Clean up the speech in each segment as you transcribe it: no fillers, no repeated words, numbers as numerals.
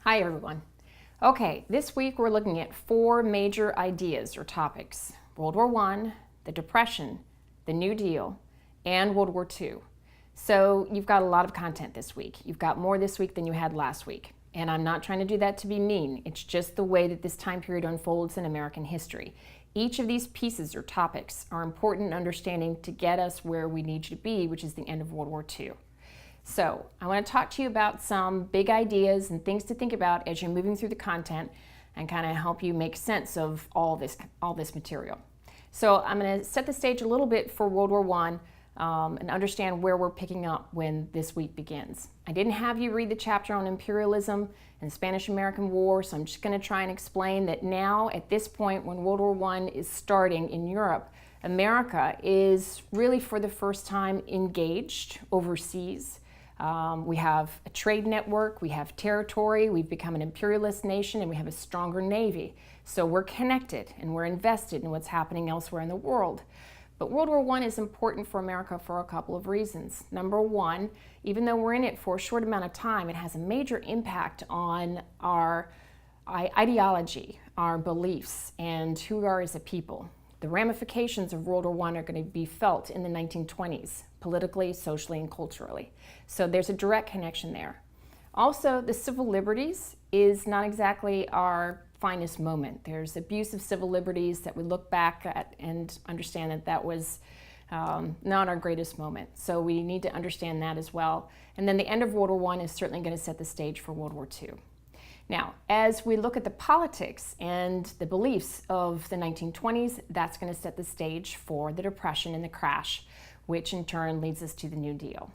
Hi everyone. Okay, this week we're looking at 4 major ideas or topics: World War I, the Depression, the New Deal, and World War II. So you've got a lot of content this week. You've got more this week than you had last week. And I'm not trying to do that to be mean. It's just the way that this time period unfolds in American history. Each of these pieces or topics are important in understanding to get us where we need to be, which is the end of World War II. So I want to talk to you about some big ideas and things to think about as you're moving through the content and kind of help you make sense of all this material. So I'm going to set the stage a little bit for World War I and understand where we're picking up when this week begins. I didn't have you read the chapter on imperialism and the Spanish-American War, so I'm just going to try and explain that now at this point when World War I is starting in Europe, America is really for the first time engaged overseas. We have a trade network, we have territory, we've become an imperialist nation, and we have a stronger navy. So we're connected and we're invested in what's happening elsewhere in the world. But World War I is important for America for a couple of reasons. Number one, even though we're in it for a short amount of time, it has a major impact on our ideology, our beliefs, and who we are as a people. The ramifications of World War I are going to be felt in the 1920s, politically, socially, and culturally. So there's a direct connection there. Also, the civil liberties is not exactly our finest moment. There's abuse of civil liberties that we look back at and understand that that was not our greatest moment. So we need to understand that as well. And then the end of World War I is certainly going to set the stage for World War II. Now, as we look at the politics and the beliefs of the 1920s, that's going to set the stage for the Depression and the crash, which in turn leads us to the New Deal.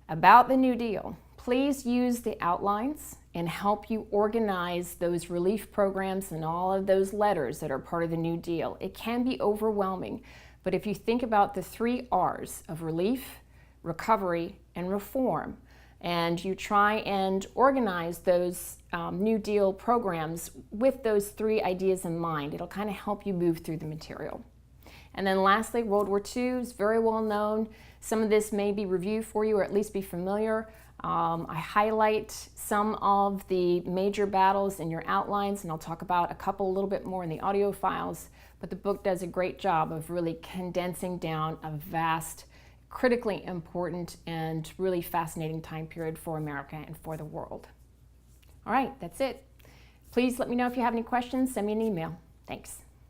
About the New Deal, please use the outlines and help you organize those relief programs and all of those letters that are part of the New Deal. It can be overwhelming, but if you think about the 3 R's of relief, recovery, and reform, and you try and organize those New Deal programs with those 3 ideas in mind, it'll kind of help you move through the material. And then lastly, World War II is very well known. Some of this may be review for you or at least be familiar. I highlight some of the major battles in your outlines, and I'll talk about a couple a little bit more in the audio files, but the book does a great job of really condensing down a vast, critically important and really fascinating time period for America and for the world. All right, that's it. Please let me know if you have any questions. Send me an email. Thanks.